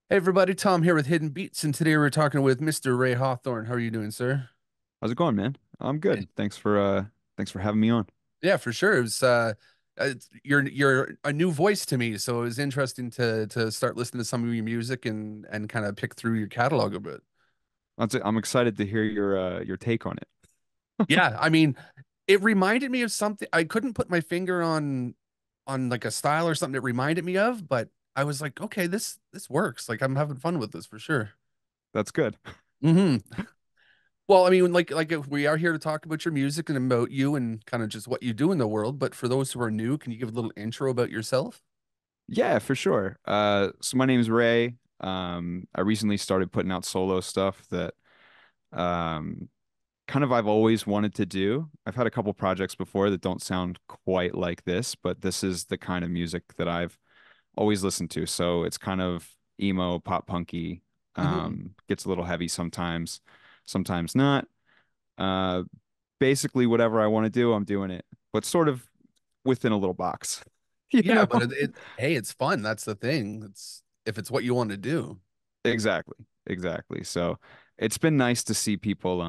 Hey everybody, Tom here with Hidden Beats, and today we're talking with Mr. Ray Hathorne. How are you doing, sir? How's it going, man? I'm good. Thanks for having me on. Yeah, for sure. It was you're a new voice to me, so it was interesting to start listening to some of your music and kind of pick through your catalog a bit. I'm excited to hear your take on it. Yeah, I mean, it reminded me of something. I couldn't put my finger on like a style or something it reminded me of, but I was like, okay, this works. Like I'm having fun with this for sure. That's good. Hmm. Well, I mean, like if we are here to talk about your music and about you and kind of just what you do in the world. But for those who are new, can you give a little intro about yourself? Yeah, for sure. So my name's Ray. I recently started putting out solo stuff that um kind of I've always wanted to do. I've had a couple projects before that don't sound quite like this, but this is the kind of music that I've always listened to. So it's kind of emo, pop punky, Hmm. gets a little heavy sometimes, sometimes not. Uh, Basically whatever I want to do, I'm doing it, but sort of within a little box, you Yeah, know? but hey, it's fun. That's the thing. It's if it's what you want to do. Exactly, exactly. So it's been nice to see people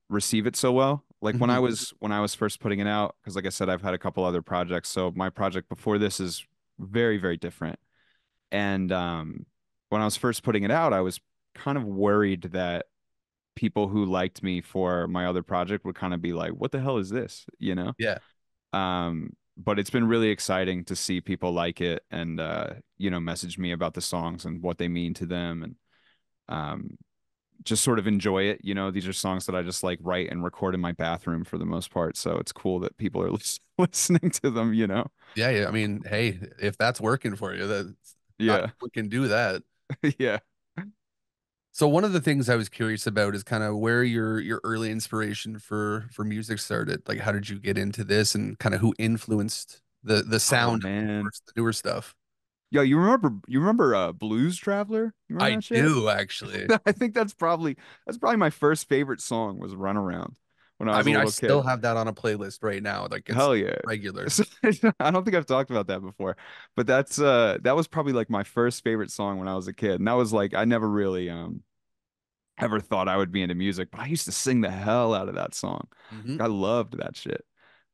receive it so well. Like when I Hmm. was when I was first putting it out, because like I said, I've had a couple other projects. So my project before this is very, very different. And when I was first putting it out, I was kind of worried that people who liked me for my other project would kind of be like, "What the hell is this?" You know? Yeah. But it's been really exciting to see people like it and message me about the songs and what they mean to them and um just sort of enjoy it. You know, these are songs that I just like write and record in my bathroom for the most part. So it's cool that people are listening to them, you know? Yeah, yeah. I mean, hey, if that's working for you, that's not Yeah. everyone can do that. Yeah. So one of the things I was curious about is kind of where your early inspiration for music started. Like, how did you get into this, and kind of who influenced the Oh sound of man. the newer stuff? Yo, you remember Blues Traveler? You remember I that shit? do actually. I think that's probably my first favorite song was Run Around when I I was a mean, I little still kid. have that on a playlist right now. Like it's Hell yeah. regular. So, I don't think I've talked about that before, but that was probably like my first favorite song when I was a kid. And that was like I never really ever thought I would be into music, but I used to sing the hell out of that song. Hmm. I loved that shit.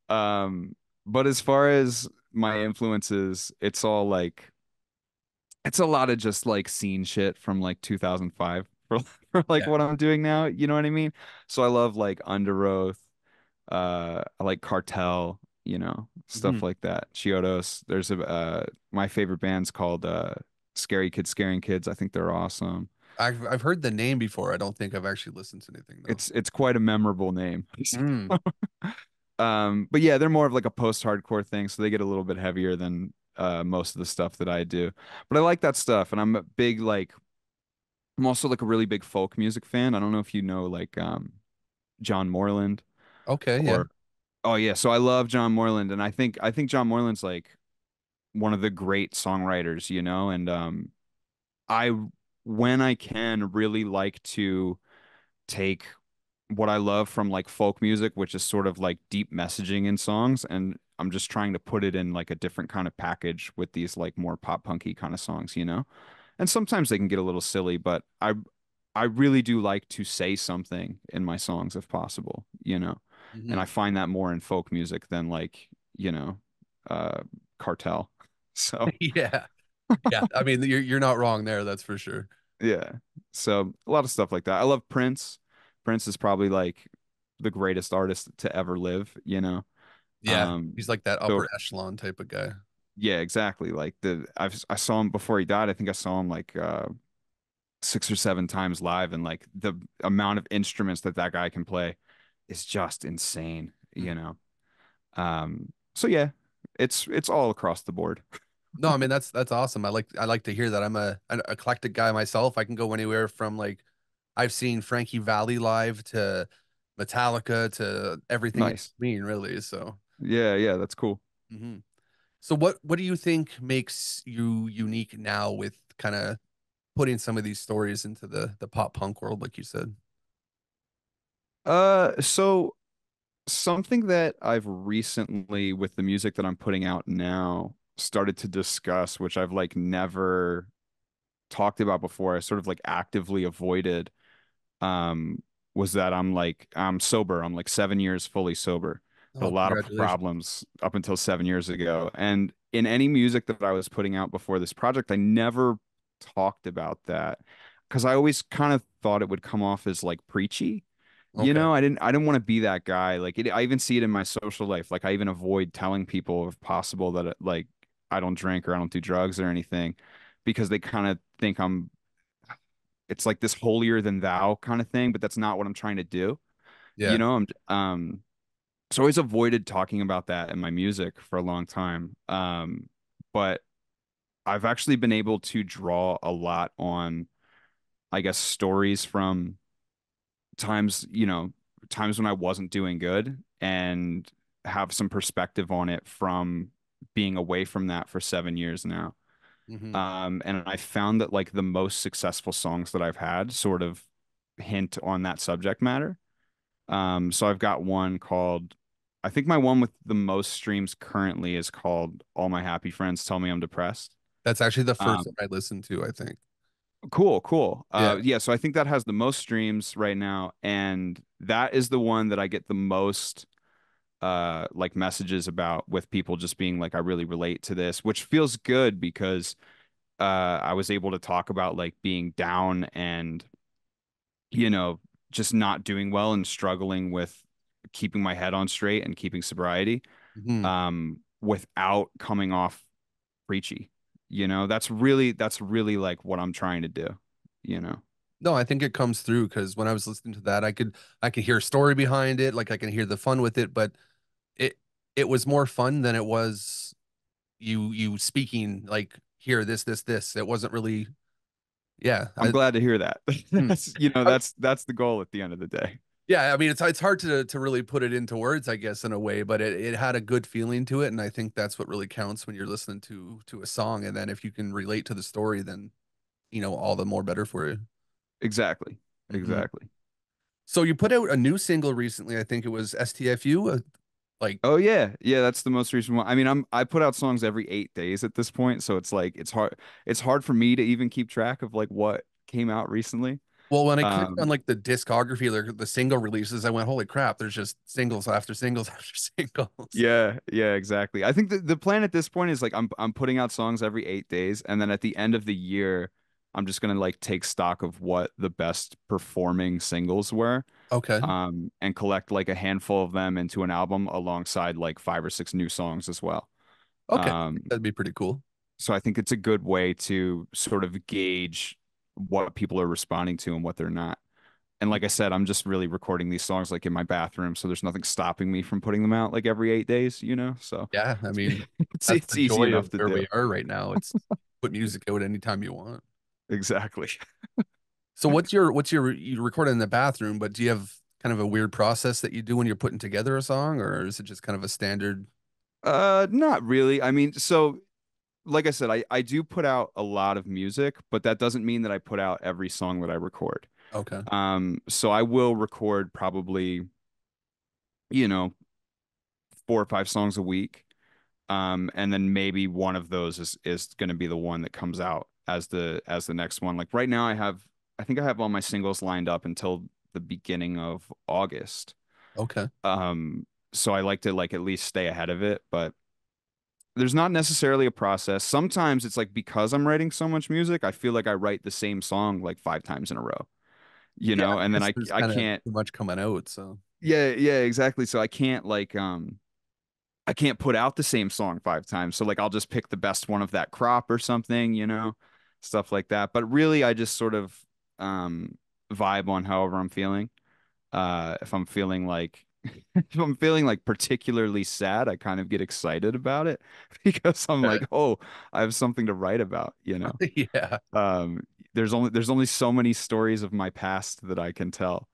Um but as far as my influences, it's a lot of just like scene shit from like 2005 for like Yeah. what I'm doing now, you know what I mean? So I love like Underoath, I like Cartel, Hmm. stuff like that. Chiodos. There's a my favorite band's called Scary Kids Scaring Kids. I think they're awesome. I've heard the name before. I don't think I've actually listened to anything though. It's quite a memorable name. Mm. But yeah, they're more of like a post-hardcore thing, so they get a little bit heavier than most of the stuff that I do. But I like that stuff, and I'm also like a really big folk music fan. I don't know if you know like John Moreland Okay, yeah. or oh yeah, so I love John Moreland, and I think John Moreland's like one of the great songwriters, and I when I can really like to take what I love from like folk music, which is sort of like deep messaging in songs, and I'm just trying to put it in like a different kind of package with these like more pop punky kind of songs. And sometimes they can get a little silly, but I really do like to say something in my songs if possible. And I Hmm. find that more in folk music than like, you know, uh cartel. So, Yeah. Yeah. I mean, you're not wrong there, that's for sure. yeah. So, a lot of stuff like that. I love Prince. Prince is probably like the greatest artist to ever live. Yeah. Um He's like that so upper echelon type of guy. yeah, exactly. Like I saw him before he died. I think I saw him like 6 or 7 times live, and like the amount of instruments that guy can play is just insane, you know. So yeah, it's all across the board. No, I mean that's awesome. I like to hear that. I'm an eclectic guy myself. I can go anywhere from like I've seen Frankie Valli live to Metallica to everything in Nice. between, really. So, Yeah, yeah, that's cool. mhm. So what do you think makes you unique now with kind of putting some of these stories into the pop punk world, like you said? So something that I've recently with the music that I'm putting out now started to discuss, which I've like never talked about before, I sort of like actively avoided, um, was that I'm sober. I'm like 7 years fully sober. Had a Oh, lot of congratulations. problems up until 7 years ago. And in any music that I was putting out before this project, I never talked about that because I always kind of thought it would come off as like preachy. Okay. I didn't want to be that guy. Like I even see it in my social life. Like I even avoid telling people if possible that like I don't drink or I don't do drugs or anything because they kind of think it's like this holier than thou kind of thing, but that's not what I'm trying to do. Yeah. So I always avoided talking about that in my music for a long time. But I've actually been able to draw a lot on, I guess, stories from times, times when I wasn't doing good and have some perspective on it from being away from that for 7 years now. Hmm. And I found that like the most successful songs that I've had sort of hint on that subject matter. So I've got one called, I think my one with the most streams currently is called All My Happy Friends Tell Me I'm Depressed. That's actually the first Um, one I listened to, I think. cool, cool. Yeah. Yeah, so I think that has the most streams right now, and that is the one that I get the most like messages about with people just being like, I really relate to this, which feels good because I was able to talk about like being down and you know, just not doing well and struggling with keeping my head on straight and keeping sobriety, Hmm. without coming off preachy. That's really like what I'm trying to do, you know. No, I think it comes through because when I was listening to that, I could hear a story behind it, like I can hear the fun with it, but it it was more fun than it was you speaking like here this. It wasn't really, yeah. I'm glad to hear that. Hmm. I- That's the goal at the end of the day. yeah, I mean it's hard to really put it into words, I guess, in a way, but it had a good feeling to it, and I think that's what really counts when you're listening to a song, and then if you can relate to the story, then all the more better for you. Exactly. Hmm. Exactly. So you put out a new single recently. I think it was STFU. Like, Oh yeah. Yeah, that's the most recent one. I mean, I put out songs every 8 days at this point, so it's like it's hard for me to even keep track of like what came out recently. well, when I clicked on Um, like the discography, like the single releases, I went, "Holy crap! There's just singles after singles after singles." Yeah, yeah, exactly. I think the plan at this point is like I'm putting out songs every 8 days, and then at the end of the year, I'm just gonna like take stock of what the best performing singles were, Okay, and collect like a handful of them into an album alongside like 5 or 6 new songs as well. okay, Um, that'd be pretty cool. so I think it's a good way to sort of gauge what people are responding to and what they're not. And like I said, I'm just really recording these songs like in my bathroom, so there's nothing stopping me from putting them out like every 8 days, So Yeah, I mean, it's that's it's the easy joy of enough to where do. we are right now. It's put music out anytime you want. Exactly. So what's your you record in the bathroom, but do you have kind of a weird process that you do when you're putting together a song, or is it just kind of a standard? Not really. I mean, so like I said, I do put out a lot of music, but that doesn't mean that I put out every song that I record. Okay, So I will record probably, you know, 4 or 5 songs a week. And then maybe one of those is going to be the one that comes out as the next one. Like right now I think I have all my singles lined up until the beginning of August. okay, So I like to like at least stay ahead of it, but there's not necessarily a process. Sometimes it's like because I'm writing so much music, I feel like I write the same song like 5 times in a row, yeah. I and then guess I there's I kind of can't. too much coming out, so Yeah, yeah, exactly. So I can't like I can't put out the same song 5 times. So like I'll just pick the best one of that crop or something, stuff like that. But really I just sort of um vibe on however I'm feeling. If I'm feeling like if I'm feeling like particularly sad, I kind of get excited about it because I'm okay. like, oh, I have something to write about. Yeah, Um, there's only so many stories of my past that I can tell.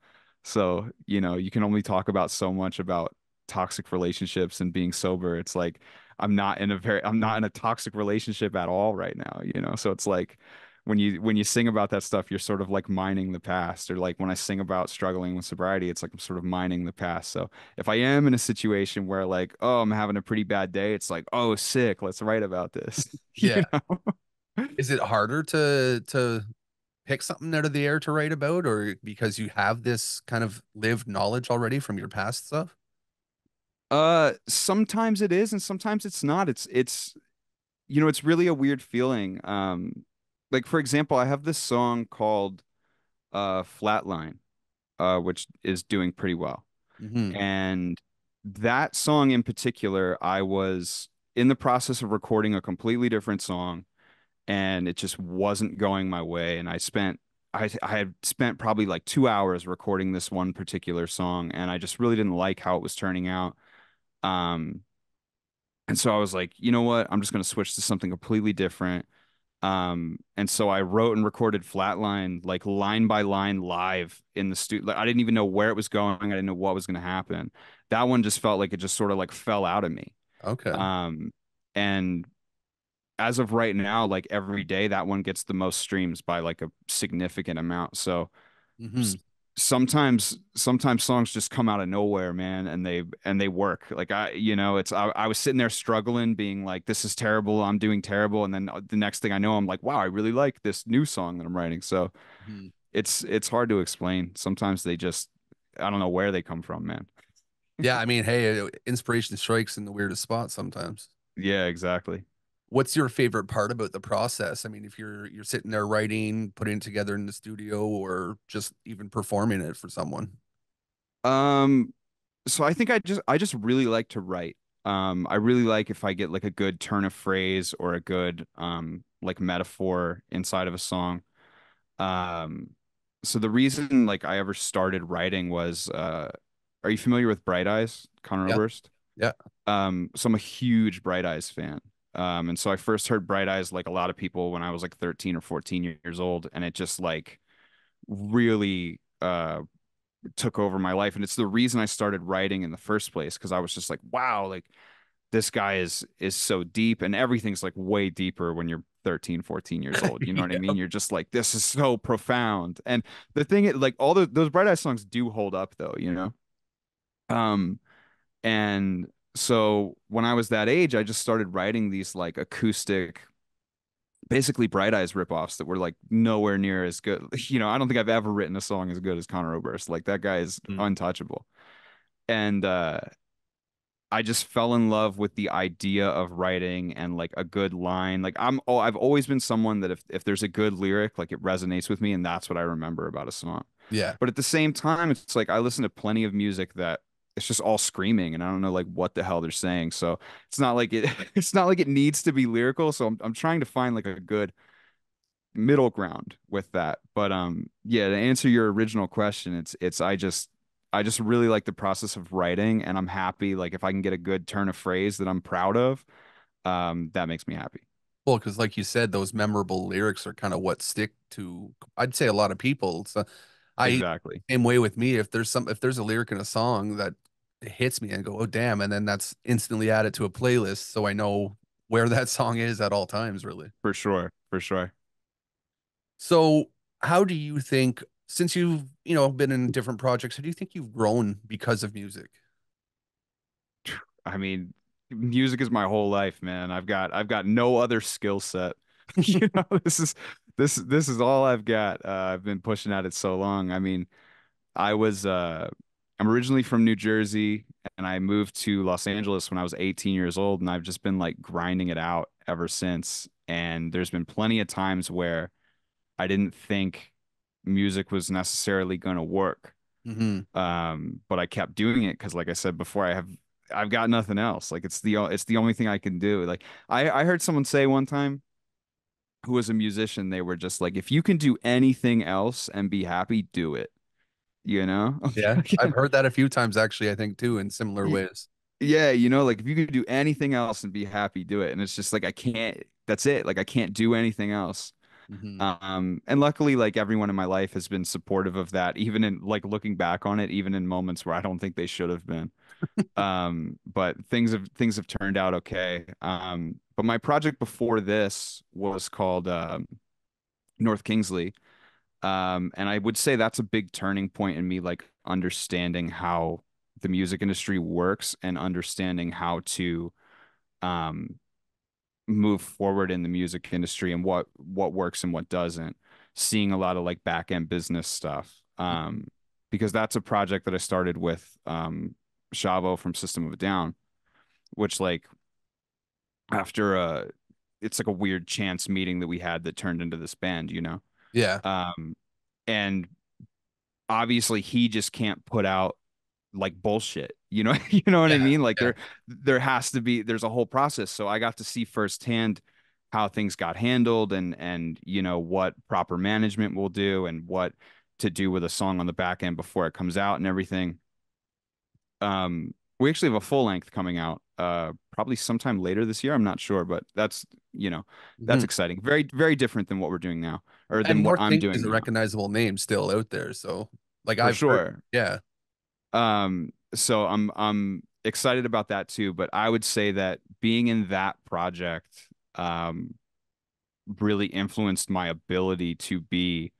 So, you can only talk about so much about toxic relationships and being sober. It's like I'm not in a toxic relationship at all right now. So it's like when you sing about that stuff, you're sort of like mining the past. Or like when I sing about struggling with sobriety, it's like I'm sort of mining the past. So if I am in a situation where like, oh, I'm having a pretty bad day, it's like, oh, sick, let's write about this. yeah. You know? Is it harder to pick something out of the air to write about, or because you have this kind of lived knowledge already from your past stuff? Sometimes it is and sometimes it's not. It's really a weird feeling. Like for example, I have this song called Flatline, which is doing pretty well. Hmm. And that song in particular, I was in the process of recording a completely different song, and it just wasn't going my way. And I had spent probably like 2 hours recording this one particular song, and I just really didn't like how it was turning out. Um, and so I was like, you know what? I'm just gonna switch to something completely different. And so I wrote and recorded Flatline like line by line live in the studio. Like, I didn't even know where it was going. I didn't know what was going to happen. That one just felt like it just sort of like fell out of me. Okay. Um, and as of right now, like every day, that one gets the most streams by like a significant amount. So s- Hmm. sometimes songs just come out of nowhere, man, and they work. Like I was sitting there struggling, being like, this is terrible, I'm doing terrible, and then the next thing I know, I'm like, wow, I really like this new song that I'm writing. So Hmm. it's hard to explain. Sometimes they just I don't know where they come from, man. Yeah, I mean, hey, inspiration strikes in the weirdest spots sometimes. Yeah, exactly. What's your favorite part about the process? I mean, if you're sitting there writing, putting it together in the studio, or just even performing it for someone. Um, so I think I just really like to write. I really like if I get like a good turn of phrase or a good like metaphor inside of a song. Um, so the reason like I ever started writing was are you familiar with Bright Eyes, Conor Yeah, Oberst? yeah. So I'm a huge Bright Eyes fan. And so I first heard Bright Eyes like a lot of people when I was like 13 or 14 years old, and it just like really took over my life. And it's the reason I started writing in the first place, because I was just like, wow, like this guy is so deep, and everything's like way deeper when you're 13, 14 years old. You know what I Yeah. mean? You're just like, this is so profound. And the thing is, like those Bright Eyes songs do hold up though, you know? Um, and so when I was that age, I just started writing these like acoustic, basically Bright Eyes ripoffs that were like nowhere near as good. I don't think I've ever written a song as good as Conor Oberst. Like that guy is Mm. untouchable. And I just fell in love with the idea of writing and like a good line. Like I've always been someone that if there's a good lyric, like it resonates with me, and that's what I remember about a song. Yeah. But at the same time, it's like I listen to plenty of music that it's just all screaming, and I don't know like what the hell they're saying. So it's not like it it's not like it needs to be lyrical. So I'm trying to find like a good middle ground with that. But yeah, to answer your original question, it's I just really like the process of writing, and I'm happy like if I can get a good turn of phrase that I'm proud of, that makes me happy. Well, because like you said, those memorable lyrics are kind of what stick to, I'd say, a lot of people. So I Exactly. same way with me. If there's a lyric in a song that hits me and go, oh damn, and then that's instantly added to a playlist, so I know where that song is at all times, really. For sure. For sure. So how do you think, since you've, been in different projects, how do you think you've grown because of music? I mean, music is my whole life, man. I've got no other skill set. This is all I've got. I've been pushing at it so long. I mean, I was I'm originally from New Jersey, and I moved to Los Angeles when I was 18 years old, and I've just been like grinding it out ever since. And there's been plenty of times where I didn't think music was necessarily going to work. Hmm. But I kept doing it because like I said before, I've got nothing else. Like it's the only thing I can do. Like I heard someone say one time who was a musician, they were just like, if you can do anything else and be happy, do it, you know? Yeah, I've heard that a few times actually, I think too, in similar ways. Yeah, like if you could do anything else and be happy, do it. And it's just like I can't, that's it. Like I can't do anything else. Hmm. And luckily, like everyone in my life has been supportive of that, even in like looking back on it, even in moments where I don't think they should have been. But things have turned out okay. But my project before this was called North Kingsley. And I would say that's a big turning point in me, like understanding how the music industry works and understanding how to um move forward in the music industry and what works and what doesn't, seeing a lot of like back end business stuff. Mhm. Because that's a project that I started with Shavo from System of a Down, which like after it's like a weird chance meeting that we had that turned into this band, you know. Yeah. Um and obviously he just can't put out like bullshit, you know. You know what I Yeah. mean? Like Yeah. there's a whole process, so I got to see firsthand how things got handled, and you know what proper management will do and what to do with a song on the back end before it comes out and everything. We actually have a full length coming out probably sometime later this year. I'm not sure, but that's, you know, that's Mhm. exciting. Very very different than what we're doing now, or And than what North I'm Kingsley is doing a now, recognizable name still out there. So, like for I've heard, sure. yeah, So I'm excited about that too, but I would say that being in that project um really influenced my ability to be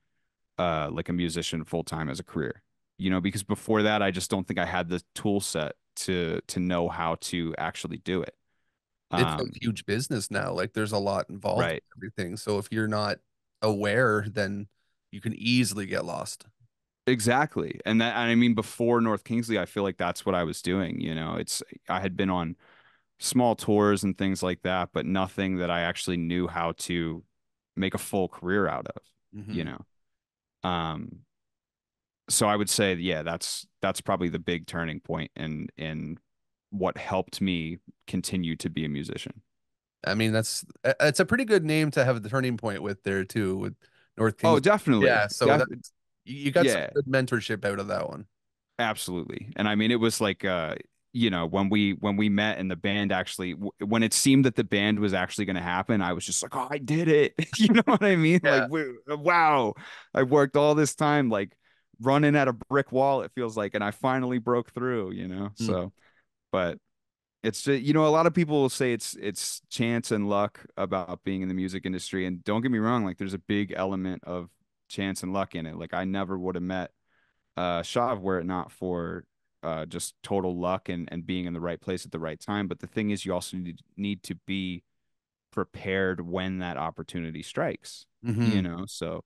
like a musician full time as a career. You know, because before that I just don't think I had the tool set to know how to actually do it. it's a Um huge business now. Like there's a lot involved right. in everything. So if you're not aware, then you can easily get lost. Exactly. And I mean before North Kingsley, I feel like that's what I was doing, you know. It's I had been on small tours and things like that, but nothing that I actually knew how to make a full career out of, you Hmm. know. Um, so I would say, yeah, that's probably the big turning point in what helped me continue to be a musician. I mean, it's a pretty good name to have the turning point with there too, with North Oh, Kings. definitely. Yeah, so that you got some Yeah, good mentorship out of that one. absolutely. And I mean, it was like you know, when we met and the band actually when it seemed that the band was actually going to happen, I was just like, "Oh, I did it." You know what I mean? Like, Yeah. wow. I worked all this time like running at a brick wall, it feels like, and I finally broke through, you know? Mm. So, but it's just, you know, a lot of people will say it's chance and luck about being in the music industry, and don't get me wrong, like there's a big element of chance and luck in it. Like I never would have met Shav were it not for just total luck and being in the right place at the right time. But the thing is, you also need to be prepared when that opportunity strikes, you Hmm. know? So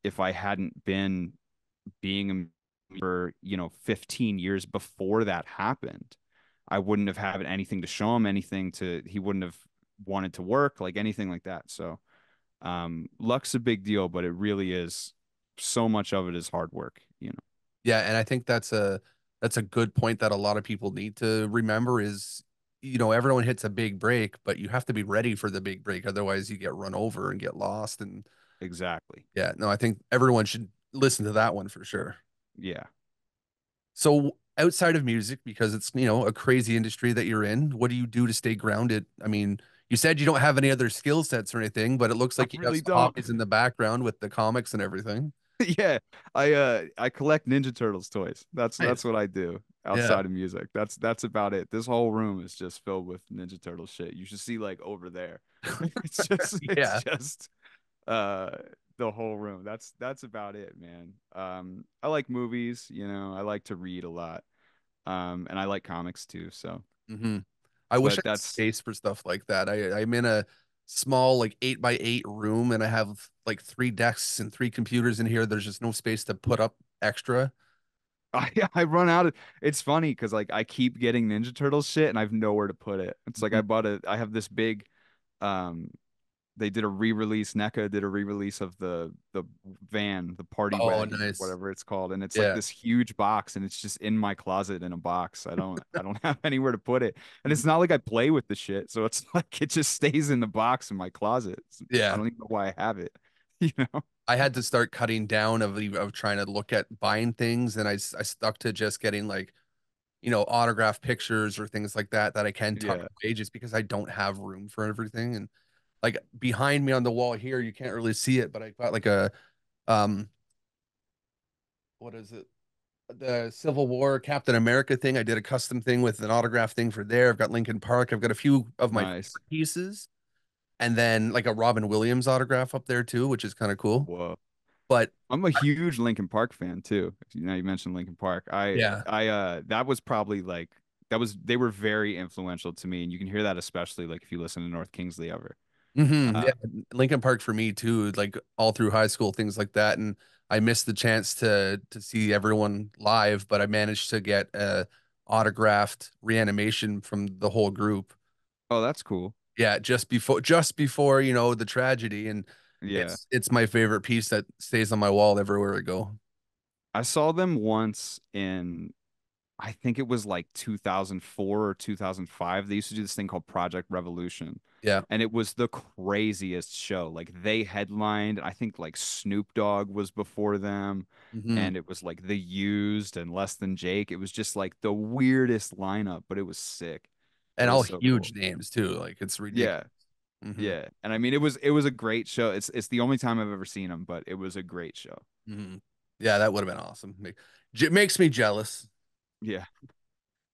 if I hadn't been being for, you know, 15 years before that happened, I wouldn't have had anything to show him, anything to, he wouldn't have wanted to work, like anything like that. So luck's a big deal, but it really is, so much of it is hard work, you know. Yeah, and I think that's a good point that a lot of people need to remember is, everyone hits a big break, but you have to be ready for the big break. Otherwise, you get run over and get lost. And Exactly. yeah, no, I think everyone should listen to that one for sure. Yeah. So outside of music, because it's, a crazy industry that you're in, what do you do to stay grounded? I mean, you said you don't have any other skill sets or anything, but it looks I like you got really some don't. hobbies in the background with the comics and everything. Yeah. I collect Ninja Turtles toys. That's Nice. what I do Yeah. outside of music. That's about it. This whole room is just filled with Ninja Turtle shit. You should see like over there. It's Yeah. just uh the whole room. That's about it, man. I like movies, you know. I like to read a lot. And I like comics too, so Hmm. I wish I but had that's space for stuff like that. I'm in a small, like 8 by 8 room, and I have like 3 desks and 3 computers in here. There's just no space to put up extra. I run out of it's funny because like I keep getting Ninja Turtles shit and I have nowhere to put it. It's like Mhm. I have this big um they did a re-release, NECA did a re-release of the van, the party Oh, wagon or nice. whatever it's called. And it's like Yeah. this huge box and it's just in my closet in a box. I don't have anywhere to put it. And Mhm. it's not like I play with the shit. So it's like it just stays in the box in my closet. I Yeah. don't even know why I have it, you know? I had to start cutting down of trying to look at buying things, and I stuck to just getting like, autograph pictures or things like that I can tuck Yeah. away just because I don't have room for everything. And like behind me on the wall here, you can't really see it, but I got like a um what is it? The Civil War Captain America thing. I did a custom thing with an autograph thing for there. I've got Lincoln Park. I've got a few of my Nice. favorite pieces, and then like a Robin Williams autograph up there too, which is kind of cool. Whoa. But I'm a huge Lincoln Park fan too. You know, you mentioned Lincoln Park. yeah, That was probably like they were very influential to me, and you can hear that especially like if you listen to North Kingsley ever. Yeah, Uh, Lincoln Park for me too, like all through high school, things like that. And I missed the chance to see everyone live, but I managed to get a autographed reanimation from the whole group. oh, that's cool. Yeah, just before, the tragedy. And Yeah. it's my favorite piece that stays on my wall everywhere I go. I saw them once in I think it was like 2004 or 2005. They used to do this thing called Project Revolution. Yeah. And it was the craziest show. Like they headlined, I think like Snoop Dogg was before them. Hmm. And it was like The Used and Less Than Jake. It was just like the weirdest lineup, but it was sick. It And was all so huge cool. names too. Like it's ridiculous. Yeah. Hmm. Yeah. And I mean it was a great show. It's the only time I've ever seen them, but it was a great show. Hmm. Yeah, that would have been awesome. Makes me jealous. Yeah.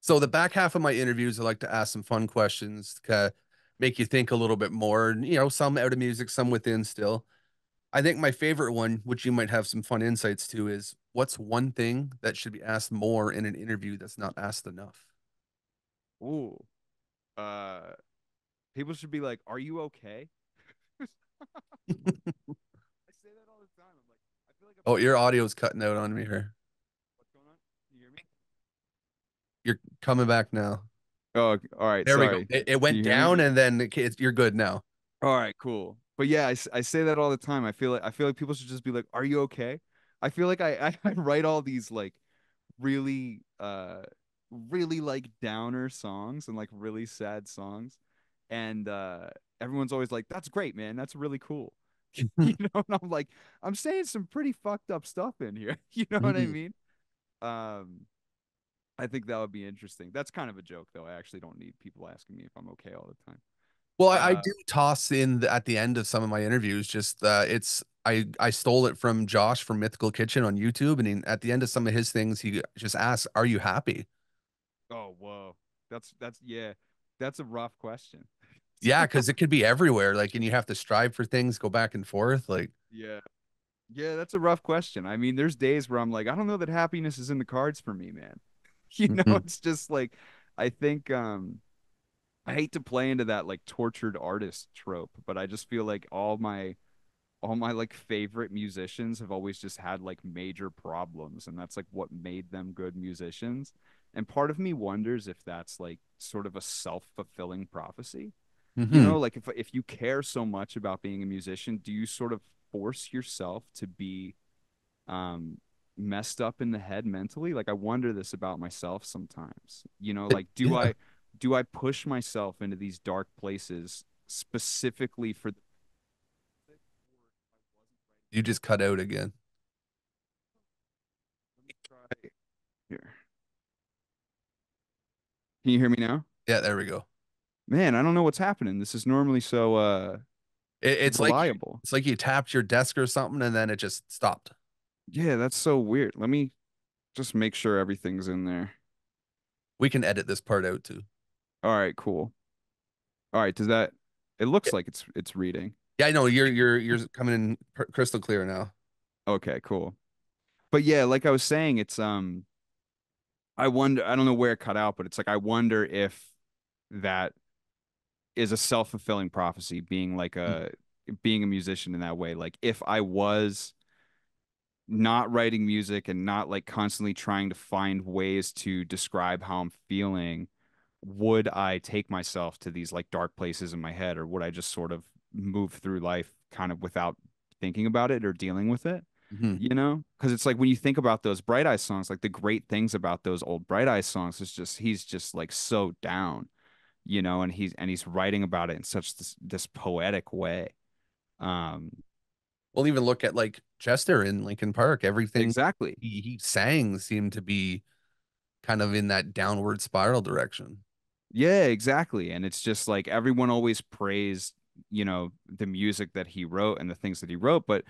So the back half of my interviews, I like to ask some fun questions to make you think a little bit more. And, some out of music, some within still. I think my favorite one, which you might have some fun insights to, is what's one thing that should be asked more in an interview that's not asked enough? Ooh. Uh People should be like, "Are you okay?" I say that all the time. I'm like, I feel like I've Oh, been your asked, audio's cutting out on me here. "What's going on? Can you hear me?" You're coming back now. Oh, all right. There we go. Sorry. It Can went you hear me? down and then you're good now. All right, cool. But yeah, I say that all the time. I feel like people should just be like, "Are you okay?" I feel like I write all these like really really like downer songs and like really sad songs, and everyone's always like, "That's great, man. That's really cool." And I'm like, I'm saying some pretty fucked up stuff in here. You know what I Mhm. mean? Um, I think that would be interesting. That's kind of a joke, though. I actually don't need people asking me if I'm okay all the time. Well, I Uh, do toss in at the end of some of my interviews. Just it's I stole it from Josh from Mythical Kitchen on YouTube, and at the end of some of his things, he just asks, "Are you happy?" oh, whoa. That's yeah. That's a rough question. Yeah, because it could be everywhere. Like, and you have to strive for things, go back and forth. Like, Yeah. Yeah, that's a rough question. I mean, there's days where I'm like, I don't know that happiness is in the cards for me, man. mhm, It's just like I think I hate to play into that like tortured artist trope, but I just feel like all my like favorite musicians have always just had like major problems, and that's like what made them good musicians. And part of me wonders if that's like sort of a self-fulfilling prophecy. mhm. Like if you care so much about being a musician, do you sort of force yourself to be um messed up in the head mentally? Like I wonder this about myself sometimes. Like Yeah, do I push myself into these dark places specifically for the music, or if I wasn't writing you just cut out again. let me try here. Can you hear me now? Yeah, there we go. Man, I don't know what's happening. This is normally so It's like reliable. you tapped your desk or something, and then it just stopped. Yeah, that's so weird. Let me just make sure everything's in there. We can edit this part out too. All right, cool. All right, does that it looks Yeah, like it's reading. yeah, I know you're coming in crystal clear now. Okay, cool. But yeah, like I was saying, it's I wonder, I don't know where it cut out, but it's like I wonder if that is a self-fulfilling prophecy being a musician in that way. Like if I was not writing music and not like constantly trying to find ways to describe how I'm feeling, would I take myself to these like dark places in my head, or would I just sort of move through life kind of without thinking about it or dealing with it? Mhm. Because it's like when you think about those Bright Eyes songs, like the great things about those old Bright Eyes songs is just he's just like so down, and he's writing about it in such this poetic way. Um, We'll even look at like Chester in Lincoln Park. Everything exactly. he sang seemed to be kind of in that downward spiral direction. Yeah, exactly. And it's just like everyone always praised, the music that he wrote and the things that he wrote, but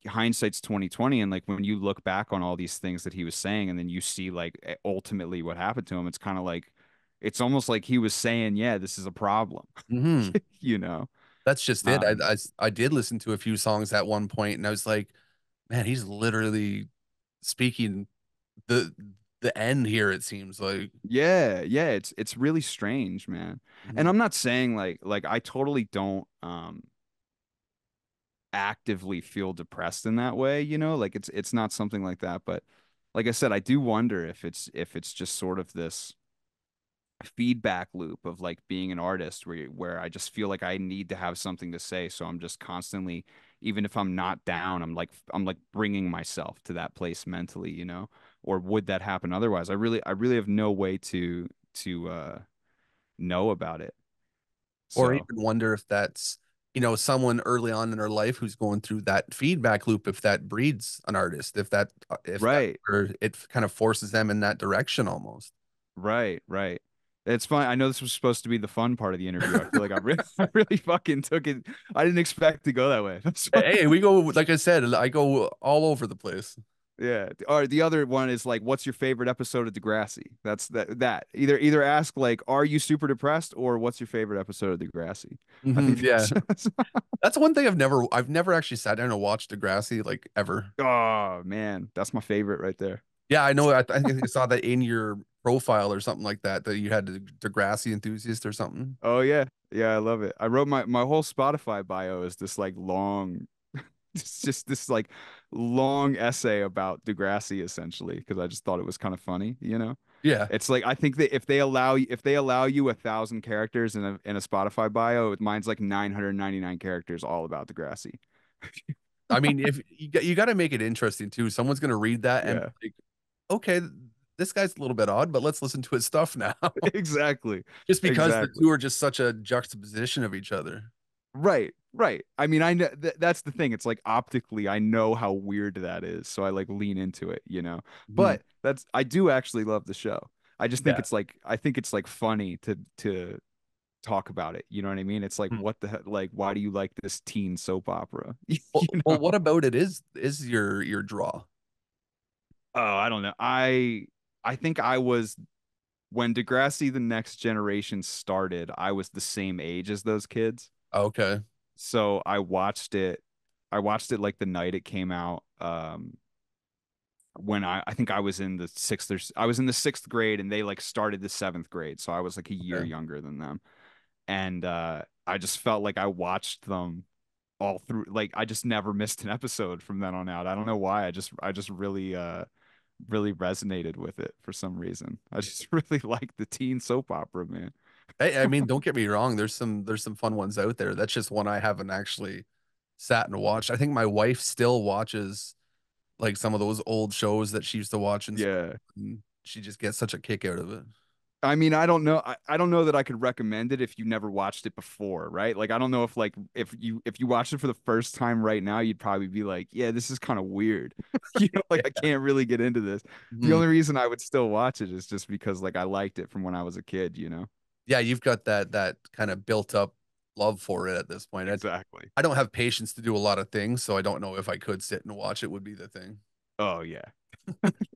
hindsight's 2020, and like when you look back on all these things that he was saying and then you see like ultimately what happened to him, it's kind of like it's almost like he was saying, yeah, this is a problem. Hmm. you know. That's just it. Um I did listen to a few songs at one point, and I was like, man, he's literally speaking the the end here, it seems like. Yeah, yeah, it's really strange, man. And Mhm. I'm not saying like I totally don't actively feel depressed in that way, you know? Like it's not something like that, but like I said, I do wonder if it's just sort of this feedback loop of like being an artist where I just feel like I need to have something to say, so I'm just constantly, even if I'm not down, I'm like bringing myself to that place mentally, you know? Or would that happen otherwise? I really have no way to know about it. Or So, even wonder if that's, someone early on in their life who's going through that feedback loop, if that breeds an artist, if that right. or it kind of forces them in that direction almost. Right, right. It's fun. I know this was supposed to be the fun part of the interview. I feel like I really, I really fucking took it. I didn't expect to go that way. That's fun. Hey, we go, like I said, I go all over the place. Yeah. Or the other one is like, what's your favorite episode of Degrassi? That's that. Either ask like, are you super depressed, or what's your favorite episode of Degrassi? I think Yeah. that's That's one thing I've never actually sat down and watched Degrassi like ever. oh man, that's my favorite right there. Yeah, I know. I think I saw that in your profile or something like that, that you had a Degrassi enthusiast or something. Oh yeah. Yeah, I love it. I wrote my whole Spotify bio is this like long it's just this like long essay about Degrassi essentially because I just thought it was kind of funny, you know. Yeah. It's like I think that if they allow you 1,000 characters in a Spotify bio, mine's like 999 characters all about Degrassi. I mean, if you got to make it interesting too. Someone's going to read that and Yeah, be like, okay, this guy's a little bit odd, but let's listen to his stuff now. exactly. Just because the Exactly. two are just such a juxtaposition of each other. Right, right. I mean, I know that's the thing. It's like optically, I know how weird that is, so I like lean into it, you know. Mhm. But that's I do actually love the show. I just think Yeah. it's like I think it's like funny to talk about it. You know what I mean? It's like Hmm. what the heck, like why do you like this teen soap opera? Well, You well, know? what about it is your draw? Oh, I don't know. I think I was when Degrassi the Next Generation started, I was the same age as those kids. Okay. So I watched it like the night it came out. When I think I was in the I was in the sixth grade and they like started the seventh grade. So I was like a year Okay. younger than them. And I just felt like I watched them all through like I just never missed an episode from then on out. I don't know why. I just really really resonated with it for some reason. I just really like the teen soap opera, man. I mean, don't get me wrong. There's some fun ones out there. That's just one I haven't actually sat and watched. I think my wife still watches like some of those old shows that she used to watch in school, Yeah. and she just gets such a kick out of it. I mean, I don't know. I don't know that I could recommend it if you never watched it before, right? Like, I don't know if like if you watched it for the first time right now, you'd probably be like, yeah, this is kind of weird. You know, like I can't really get into this. The Mhm. only reason I would still watch it is just because like I liked it from when I was a kid, you know? Yeah, you've got that kind of built up love for it at this point. Exactly. I don't have patience to do a lot of things, so I don't know if I could sit and watch it would be the thing. Oh yeah.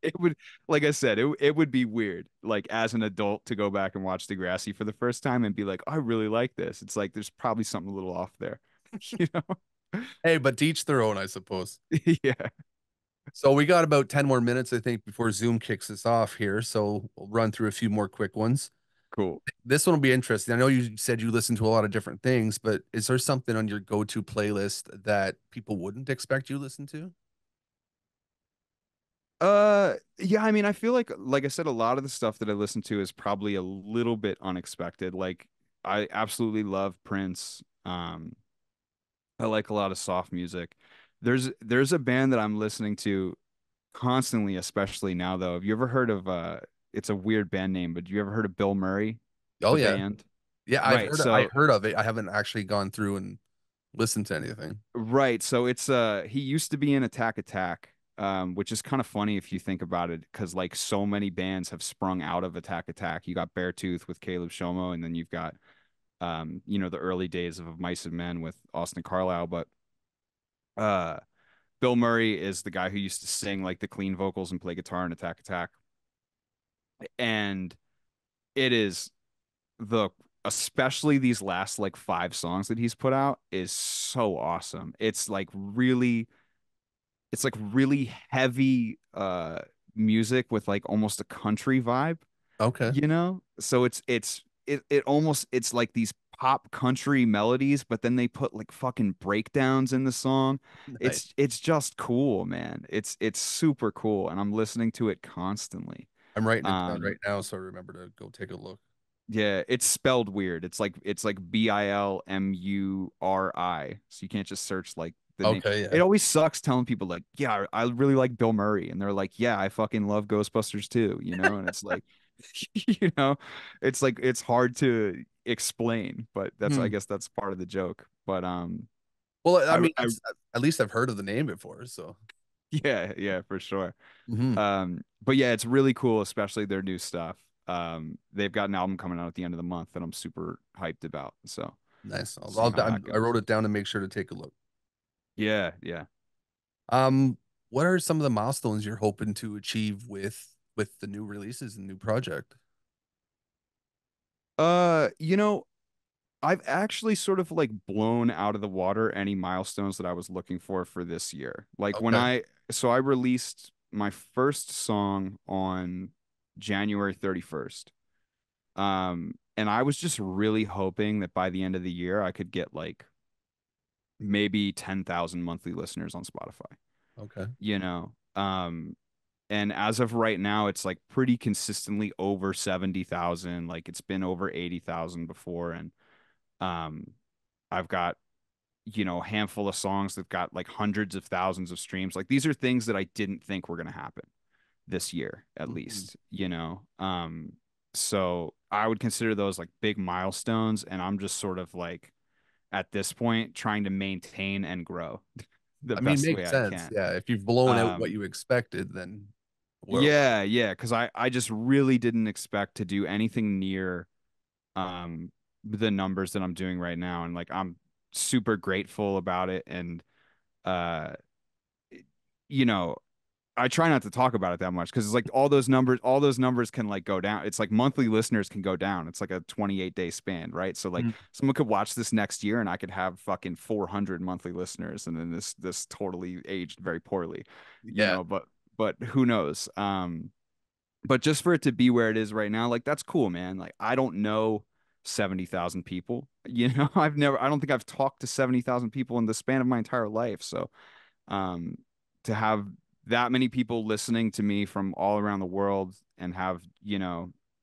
It would, like I said, it would be weird, like as an adult to go back and watch Degrassi for the first time and be like, I really like this. It's like there's probably something a little off there, you know? Hey, but to each their own, I suppose. Yeah, So we got about 10 more minutes, I think, before Zoom kicks us off here. So we'll run through a few more quick ones. cool. This one will be interesting. I know you said you listen to a lot of different things, but is there something on your go-to playlist that people wouldn't expect you listen to? Yeah, I mean, I feel like I said, a lot of the stuff that I listen to is probably a little bit unexpected. Like I absolutely love Prince. I like a lot of soft music. There's a band that I'm listening to constantly, especially now though. Have you ever heard of it's a weird band name, but you ever heard of Bill Murray, Oh the yeah. band? Yeah, Right. I So heard of it. I haven't actually gone through and listened to anything. right. So it's he used to be in Attack Attack, which is kind of funny if you think about it, because like so many bands have sprung out of Attack Attack. You got Beartooth with Caleb Shomo, and then you've got you know, the early days of Mice and Men with Austin Carlisle. But uh Bill Murray is the guy who used to sing like the clean vocals and play guitar in Attack Attack. And it is the especially these last like five songs that he's put out is so awesome. It's like really heavy music with like almost a country vibe, Okay. you know? So it almost it's like these pop country melodies, but then they put like fucking breakdowns in the song. Nice. It's just cool, man. It's super cool, and I'm listening to it constantly. I'm writing it down Um, right now, so I remember to go take a look. yeah, it's spelled weird. It's like Bilmuri. So you can't just search like the name. Okay, It yeah. always sucks telling people like, yeah, I really like Bill Murray, and they're like, yeah, I fucking love Ghostbusters too, you know? And it's like, you know, it's like it's hard to explain, but that's I Hmm. guess that's part of the joke. But Well, I mean, I at least I've heard of the name before, so. yeah, yeah, for sure. Hmm. But yeah, it's really cool, especially their new stuff. They've got an album coming out at the end of the month that I'm super hyped about. So Nice. we'll see how that I goes. wrote it down to make sure to take a look. Yeah, yeah. Um, what are some of the milestones you're hoping to achieve with the new releases and new project? You know, I've actually sort of like blown out of the water any milestones that I was looking for this year. Like when Okay. I released my first song on January 31st. And I was just really hoping that by the end of the year I could get like maybe 10,000 monthly listeners on Spotify, Okay. you know. And as of right now, it's like pretty consistently over 70,000. Like it's been over 80,000 before. And um, I've got, a handful of songs that got like hundreds of thousands of streams. Like these are things that I didn't think were going to happen this year, at Mhm. least, you know. So I would consider those like big milestones. And I'm just sort of like, at this point, trying to maintain and grow the I mean, best makes way I sense. can. Yeah, if you've blown out what Um, you expected, then Yeah, yeah, because I just really didn't expect to do anything near um the numbers that I'm doing right now, and like I'm super grateful about it. And uh you know, I try not to talk about it that much because it's like all those numbers can like go down. It's like monthly listeners can go down. It's like a 28-day span, right? So like Mhm. someone could watch this next year and I could have fucking 400 monthly listeners, and then this totally aged very poorly, Yeah, but who knows? But just for it to be where it is right now, like that's cool, man. Like I don't know 70,000 people. I don't think I've talked to 70,000 people in the span of my entire life. So, um, to have that many people listening to me from all around the world and have,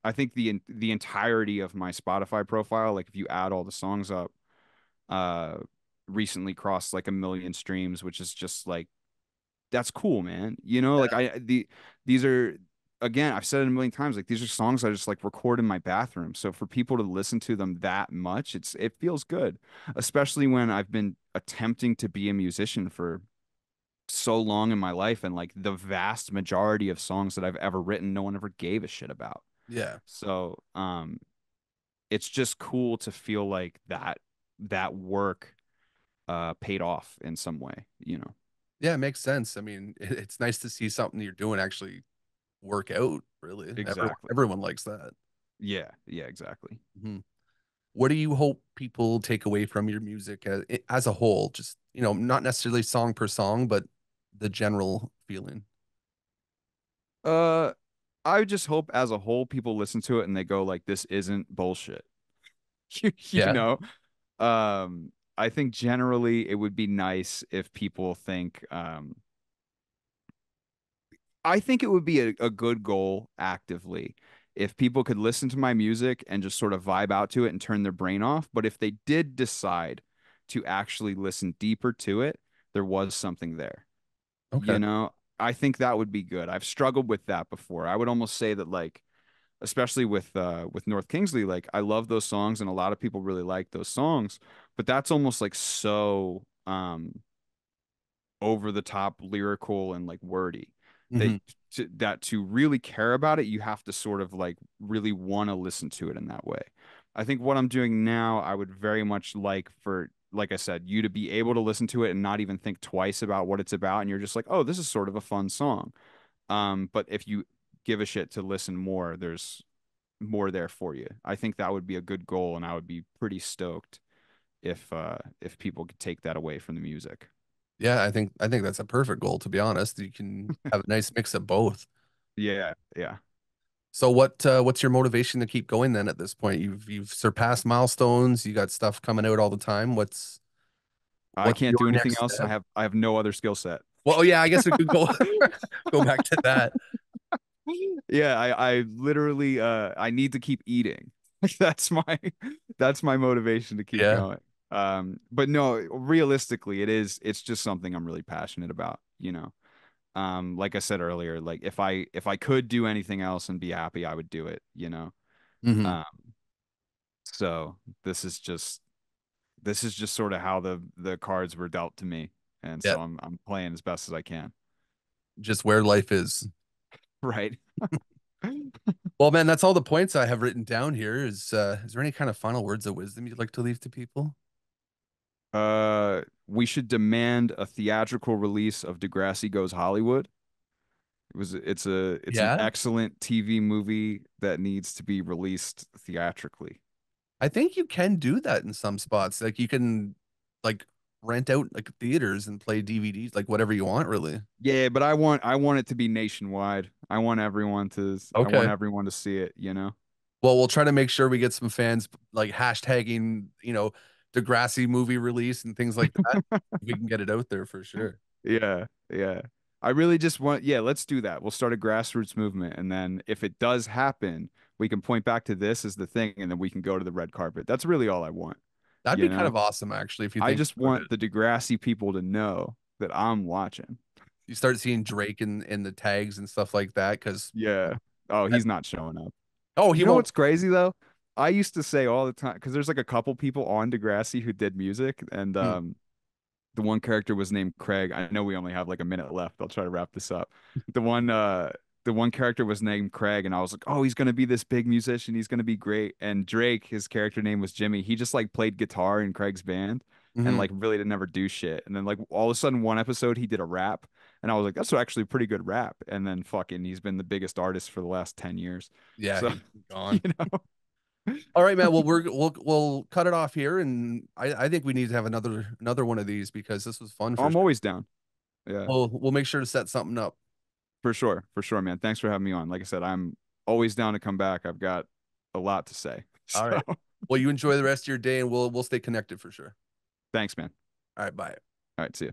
I think the entirety of my Spotify profile, like if you add all the songs up, uh, recently crossed like 1 million streams, which is just like that's cool, man. Like these are again, I've said it a million times, like these are songs I just like record in my bathroom. So for people to listen to them that much, it feels good, especially when I've been attempting to be a musician for so long in my life, and like the vast majority of songs that I've ever written, no one ever gave a shit about. yeah, So, it's just cool to feel like that work paid off in some way. yeah. It makes sense. I mean, it's nice to see something you're doing actually work out. Really, Exactly. everyone likes that. Yeah, yeah, exactly. Hmm. What do you hope people take away from your music as a whole? Just, not necessarily song per song, but the general feeling. Uh, I just hope as a whole people listen to it and they go like, this isn't bullshit. You Yeah. know? I think generally it would be nice if people think, I think it would be a good goal actively if people could listen to my music and just sort of vibe out to it and turn their brain off. But if they did decide to actually listen deeper to it, there was something there. Okay. I think that would be good. I've struggled with that before. I would almost say that like, especially with North Kingsley, like I love those songs and a lot of people really like those songs, but that's almost like so over the top lyrical and like wordy that Hmm. to really care about it, you have to sort of like really want to listen to it in that way. I think what I'm doing now, I would very much like for, like I said, you to be able to listen to it and not even think twice about what it's about. And you're just like, oh, this is sort of a fun song. But if you give a shit to listen more, there's more there for you. I think that would be a good goal, and I would be pretty stoked if people could take that away from the music. Yeah, I think that's a perfect goal, to be honest. You can have a nice mix of both. Yeah, yeah. So what's your motivation to keep going then at this point? You've surpassed milestones, you got stuff coming out all the time. I What's can't your do anything next else. step? I have no other skill set. Well, yeah, I guess we could go go back to that. Yeah, I literally I need to keep eating. Like that's my motivation to keep Yeah. going. But no, realistically, it's just something I'm really passionate about, you know. Like I said earlier, like if I could do anything else and be happy, I would do it, you know. Hmm. Um, so this is just sort of how the cards were dealt to me, and Yeah. so I'm playing as best as I can. Just where life is. Right. Well, man, that's all the points I have written down here. Is there any kind of final words of wisdom you'd like to leave to people? We should demand a theatrical release of Degrassi Goes Hollywood. It's an Yeah. excellent TV movie that needs to be released theatrically. I think you can do that in some spots. Like you can like rent out like theaters and play DVDs, like whatever you want, really. Yeah, but I want it to be nationwide. I want Okay. everyone to see it, you know? Well, we'll try to make sure we get some fans like hashtagging, Degrassi movie release and things like that. We can get it out there for sure. Yeah, yeah. I really just want, yeah, let's do that. We'll start a grassroots movement. And then if it does happen, we can point back to this as the thing and then we can go to the red carpet. That's really all I want, That'd you be kind know? of awesome, actually, if you I think just about it. want the Degrassi people to know that I'm watching. You start seeing Drake in the tags and stuff like that, because Yeah. Oh, he's not showing up. he You know won't. what's crazy though? I used to say all the time because there's like a couple people on Degrassi who did music, and Hmm. the one character was named Craig. I know we only have like a minute left. I'll try to wrap this up. The one character was named Craig, and I was like, oh, he's gonna be this big musician. He's gonna be great. And Drake, his character name was Jimmy. He just like played guitar in Craig's band and Hmm. like really didn't ever do shit. And then like all of a sudden one episode he did a rap, and I was like, that's actually a pretty good rap. And then fucking he's been the biggest artist for the last 10 years. Yeah, So, he's you gone. know, All right, man. Well, we'll cut it off here, and I think we need to have another one of these because this was fun for I'm sure. always down. Yeah. We'll make sure to set something up. For sure, man. Thanks for having me on. Like I said, I'm always down to come back. I've got a lot to say. All So right. Well, you enjoy the rest of your day, and we'll stay connected for sure. thanks, man. All right, bye. All right, see you.